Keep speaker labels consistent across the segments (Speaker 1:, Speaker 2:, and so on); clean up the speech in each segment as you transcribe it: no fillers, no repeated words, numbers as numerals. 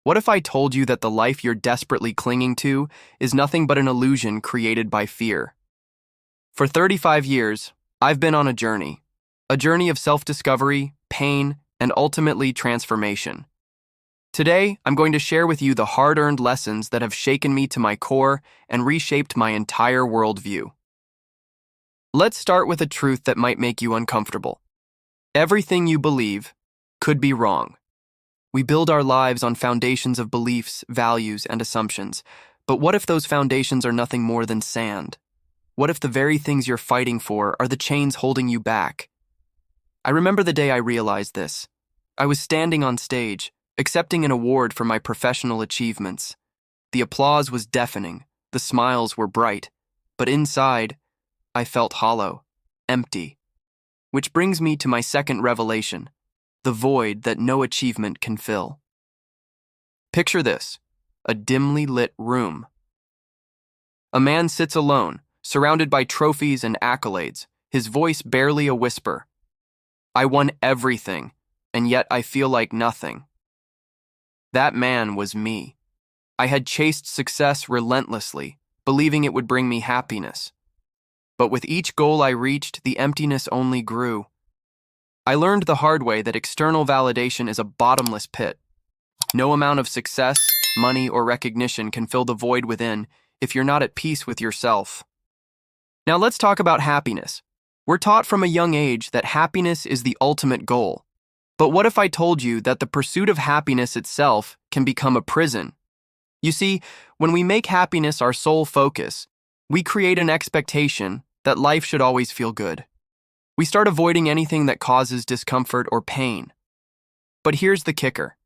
Speaker 1: What if I told you that the life you're desperately clinging to is nothing but an illusion created by fear? For 35 years, I've been on a journey of self-discovery, pain, and ultimately transformation. Today, I'm going to share with you the hard-earned lessons that have shaken me to my core and reshaped my entire worldview. Let's start with a truth that might make you uncomfortable. Everything you believe could be wrong. We build our lives on foundations of beliefs, values, and assumptions. But what if those foundations are nothing more than sand? What if the very things you're fighting for are the chains holding you back? I remember the day I realized this. I was standing on stage, accepting an award for my professional achievements. The applause was deafening, the smiles were bright, but inside, I felt hollow, empty. Which brings me to my second revelation, the void that no achievement can fill. Picture this, a dimly lit room. A man sits alone, surrounded by trophies and accolades, his voice barely a whisper. I won everything, and yet I feel like nothing. That man was me. I had chased success relentlessly, believing it would bring me happiness. But with each goal I reached, the emptiness only grew. I learned the hard way that external validation is a bottomless pit. No amount of success, money, or recognition can fill the void within if you're not at peace with yourself. Now let's talk about happiness. We're taught from a young age that happiness is the ultimate goal. But what if I told you that the pursuit of happiness itself can become a prison? You see, when we make happiness our sole focus, we create an expectation that life should always feel good. We start avoiding anything that causes discomfort or pain. But here's the kicker.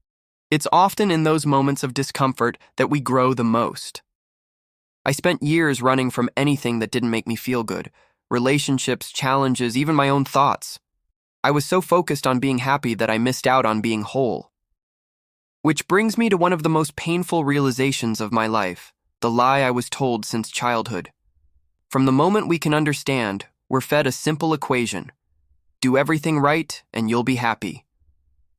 Speaker 1: It's often in those moments of discomfort that we grow the most. I spent years running from anything that didn't make me feel good. Relationships, challenges, even my own thoughts. I was so focused on being happy that I missed out on being whole. Which brings me to one of the most painful realizations of my life, the lie I was told since childhood. From the moment we can understand, we're fed a simple equation. Do everything right and you'll be happy.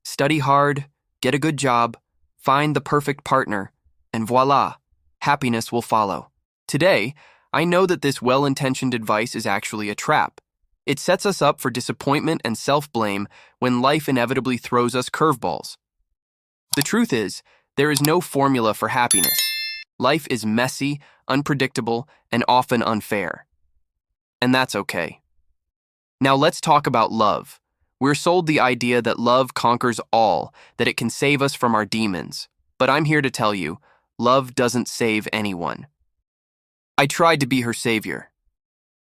Speaker 1: Study hard, get a good job, find the perfect partner, and voila, happiness will follow. Today, I know that this well-intentioned advice is actually a trap. It sets us up for disappointment and self-blame when life inevitably throws us curveballs. The truth is, there is no formula for happiness. Life is messy, unpredictable, and often unfair. And that's okay. Now let's talk about love. We're sold the idea that love conquers all, that it can save us from our demons. But I'm here to tell you, love doesn't save anyone. I tried to be her savior,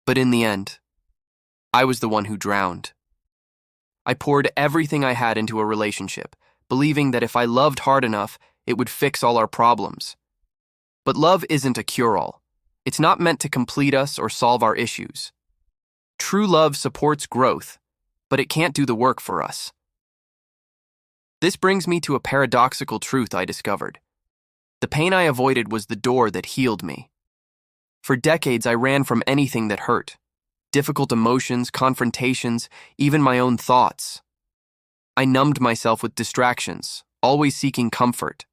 Speaker 1: but in the end, I was the one who drowned. I poured everything I had into a relationship, believing that if I loved hard enough, it would fix all our problems. But love isn't a cure-all. It's not meant to complete us or solve our issues. True love supports growth, but it can't do the work for us. This brings me to a paradoxical truth I discovered. The pain I avoided was the door that healed me. For decades, I ran from anything that hurt. Difficult emotions, confrontations, even my own thoughts. I numbed myself with distractions, always seeking comfort.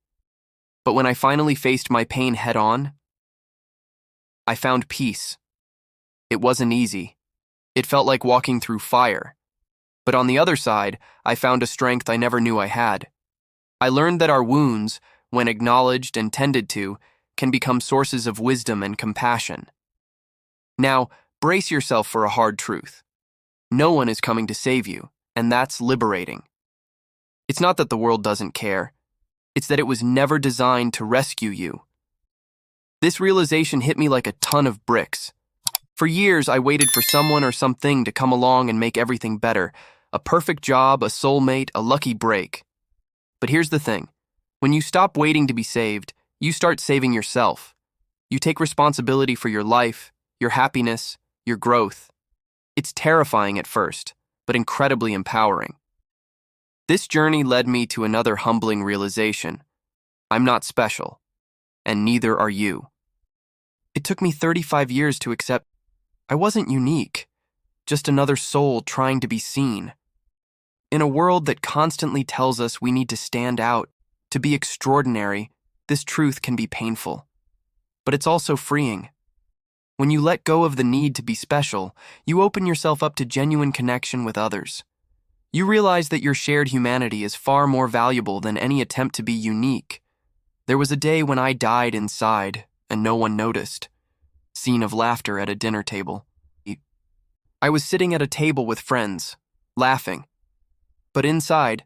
Speaker 1: But when I finally faced my pain head-on, I found peace. It wasn't easy. It felt like walking through fire. But on the other side, I found a strength I never knew I had. I learned that our wounds, when acknowledged and tended to, can become sources of wisdom and compassion. Now, brace yourself for a hard truth. No one is coming to save you, and that's liberating. It's not that the world doesn't care. It's that it was never designed to rescue you. This realization hit me like a ton of bricks. For years, I waited for someone or something to come along and make everything better. A perfect job, a soulmate, a lucky break. But here's the thing. When you stop waiting to be saved, you start saving yourself. You take responsibility for your life, your happiness, your growth. It's terrifying at first, but incredibly empowering. This journey led me to another humbling realization. I'm not special, and neither are you. It took me 35 years to accept I wasn't unique, just another soul trying to be seen. In a world that constantly tells us we need to stand out, To be extraordinary, this truth can be painful. But it's also freeing. When you let go of the need to be special, you open yourself up to genuine connection with others. You realize that your shared humanity is far more valuable than any attempt to be unique. There was a day when I died inside, and no one noticed. Scene of laughter at a dinner table. I was sitting at a table with friends, laughing. But inside,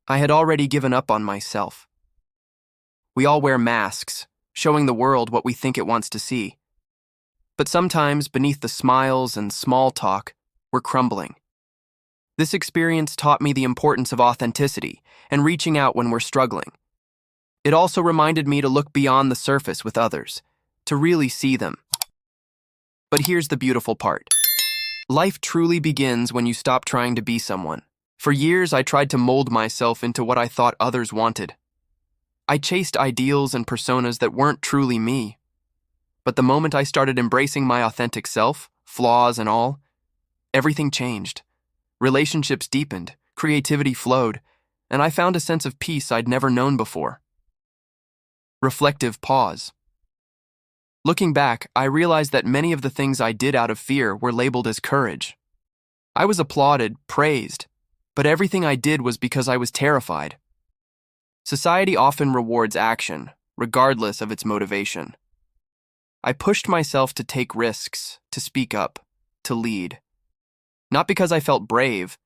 Speaker 1: I had already given up on myself. We all wear masks, showing the world what we think it wants to see. But sometimes, beneath the smiles and small talk, we're crumbling. This experience taught me the importance of authenticity and reaching out when we're struggling. It also reminded me to look beyond the surface with others, to really see them. But here's the beautiful part. Life truly begins when you stop trying to be someone. For years, I tried to mold myself into what I thought others wanted. I chased ideals and personas that weren't truly me. But the moment I started embracing my authentic self, flaws and all, everything changed. Relationships deepened, creativity flowed, and I found a sense of peace I'd never known before. Reflective pause. Looking back, I realized that many of the things I did out of fear were labeled as courage. I was applauded, praised, but everything I did was because I was terrified. Society often rewards action, regardless of its motivation. I pushed myself to take risks, to speak up, to lead. Not because I felt brave,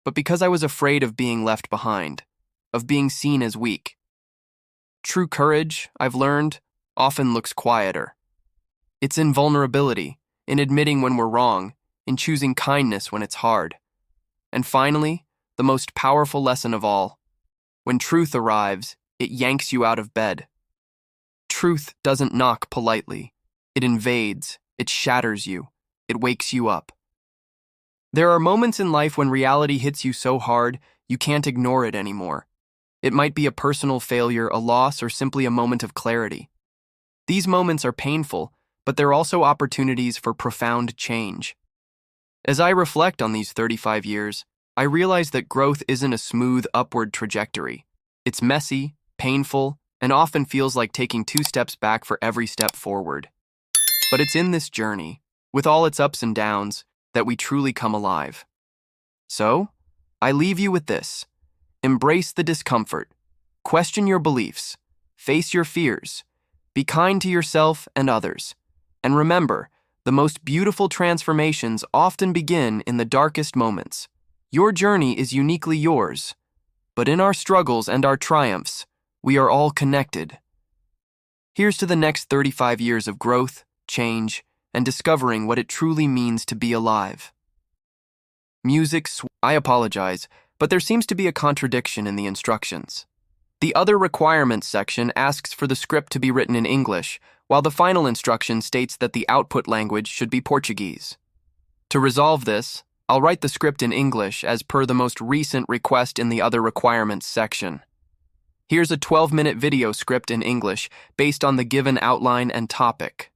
Speaker 1: but because I was afraid of being left behind, of being seen as weak. True courage, I've learned, often looks quieter. It's in vulnerability, in admitting when we're wrong, in choosing kindness when it's hard. And finally, the most powerful lesson of all, when truth arrives, it yanks you out of bed. Truth doesn't knock politely. It invades, it shatters you, it wakes you up. There are moments in life when reality hits you so hard, you can't ignore it anymore. It might be a personal failure, a loss, or simply a moment of clarity. These moments are painful, but they're also opportunities for profound change. As I reflect on these 35 years, I realize that growth isn't a smooth upward trajectory. It's messy, painful, and often feels like taking 2 steps back for every step forward. But it's in this journey, with all its ups and downs, that we truly come alive. So, I leave you with this. Embrace the discomfort. Question your beliefs. Face your fears. Be kind to yourself and others. And remember, the most beautiful transformations often begin in the darkest moments. Your journey is uniquely yours. But in our struggles and our triumphs, we are all connected. Here's to the next 35 years of growth, change, and discovering what it truly means to be alive. I apologize, but there seems to be a contradiction in the instructions. The Other Requirements section asks for the script to be written in English, while the final instruction states that the output language should be Portuguese. To resolve this, I'll write the script in English as per the most recent request in the Other Requirements section. Here's a 12-minute video script in English based on the given outline and topic.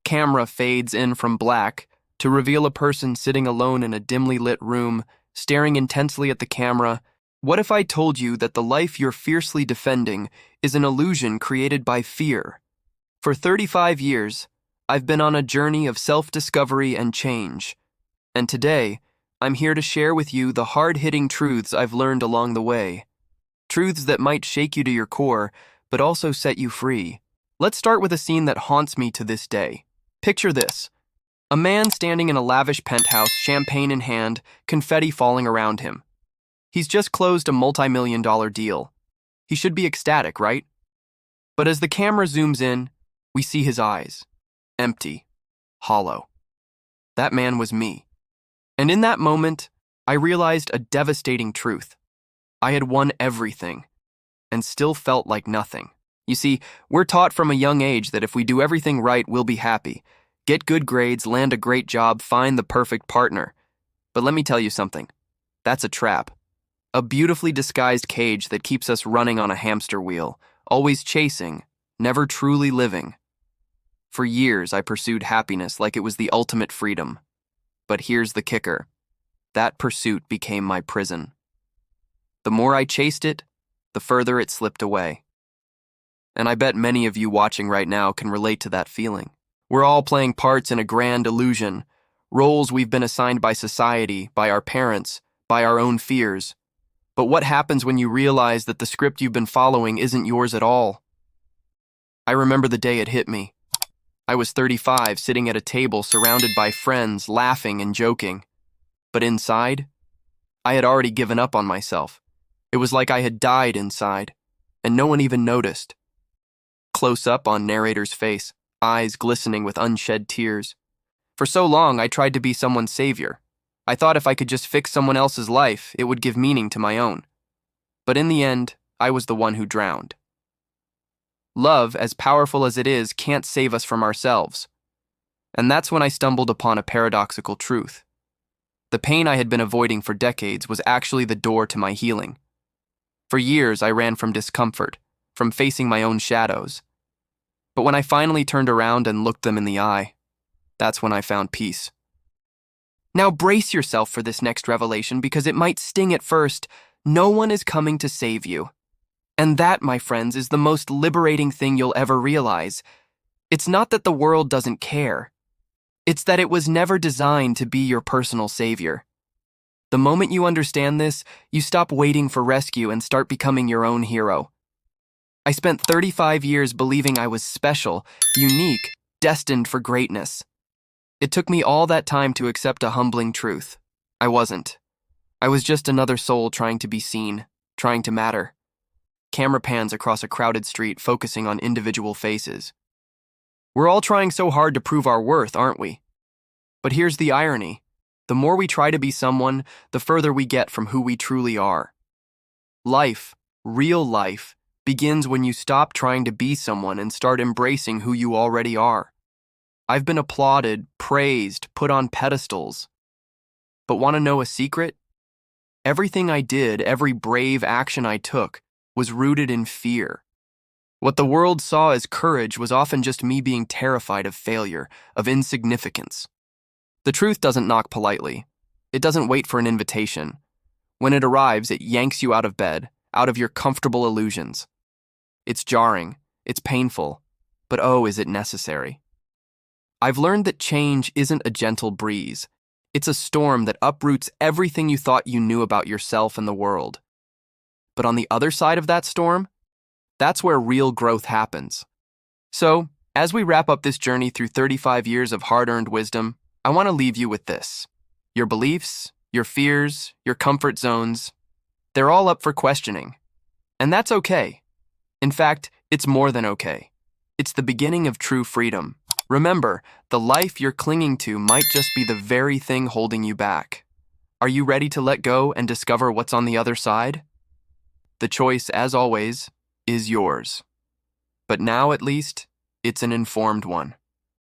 Speaker 1: Camera fades in from black to reveal a person sitting alone in a dimly lit room, staring intensely at the camera. What if I told you that the life you're fiercely defending is an illusion created by fear? For 35 years, I've been on a journey of self-discovery and change. And today, I'm here to share with you the hard-hitting truths I've learned along the way. Truths that might shake you to your core, but also set you free. Let's start with a scene that haunts me to this day. Picture this. A man standing in a lavish penthouse, champagne in hand, confetti falling around him. He's just closed a multi-million-dollar deal. He should be ecstatic, right? But as the camera zooms in, we see his eyes. Empty. Hollow. That man was me. And in that moment, I realized a devastating truth. I had won everything, and still felt like nothing. You see, we're taught from a young age that if we do everything right, we'll be happy. Get good grades, land a great job, find the perfect partner. But let me tell you something. That's a trap. A beautifully disguised cage that keeps us running on a hamster wheel, always chasing, never truly living. For years, I pursued happiness like it was the ultimate freedom. But here's the kicker. That pursuit became my prison. The more I chased it, the further it slipped away. And I bet many of you watching right now can relate to that feeling. We're all playing parts in a grand illusion, roles we've been assigned by society, by our parents, by our own fears. But what happens when you realize that the script you've been following isn't yours at all? I remember the day it hit me. I was 35, sitting at a table surrounded by friends, laughing and joking. But inside, I had already given up on myself. It was like I had died inside, and no one even noticed. Close up on narrator's face, eyes glistening with unshed tears. For so long, I tried to be someone's savior. I thought if I could just fix someone else's life, it would give meaning to my own. But in the end, I was the one who drowned. Love, as powerful as it is, can't save us from ourselves. And that's when I stumbled upon a paradoxical truth. The pain I had been avoiding for decades was actually the door to my healing. For years, I ran from discomfort, from facing my own shadows. But when I finally turned around and looked them in the eye, that's when I found peace. Now brace yourself for this next revelation because it might sting at first. No one is coming to save you. And that, my friends, is the most liberating thing you'll ever realize. It's not that the world doesn't care. It's that it was never designed to be your personal savior. The moment you understand this, you stop waiting for rescue and start becoming your own hero. I spent 35 years believing I was special, unique, destined for greatness. It took me all that time to accept a humbling truth. I wasn't. I was just another soul trying to be seen, trying to matter. Camera pans across a crowded street, focusing on individual faces. We're all trying so hard to prove our worth, aren't we? But here's the irony. The more we try to be someone, the further we get from who we truly are. Life, real life, begins when you stop trying to be someone and start embracing who you already are. I've been applauded, praised, put on pedestals. But want to know a secret? Everything I did, every brave action I took, was rooted in fear. What the world saw as courage was often just me being terrified of failure, of insignificance. The truth doesn't knock politely. It doesn't wait for an invitation. When it arrives, it yanks you out of bed, out of your comfortable illusions. It's jarring, it's painful, but oh, is it necessary. I've learned that change isn't a gentle breeze. It's a storm that uproots everything you thought you knew about yourself and the world. But on the other side of that storm, that's where real growth happens. So, as we wrap up this journey through 35 years of hard-earned wisdom, I want to leave you with this. Your beliefs, your fears, your comfort zones, they're all up for questioning. And that's okay. In fact, it's more than okay. It's the beginning of true freedom. Remember, the life you're clinging to might just be the very thing holding you back. Are you ready to let go and discover what's on the other side? The choice, as always, is yours. But now, at least, it's an informed one.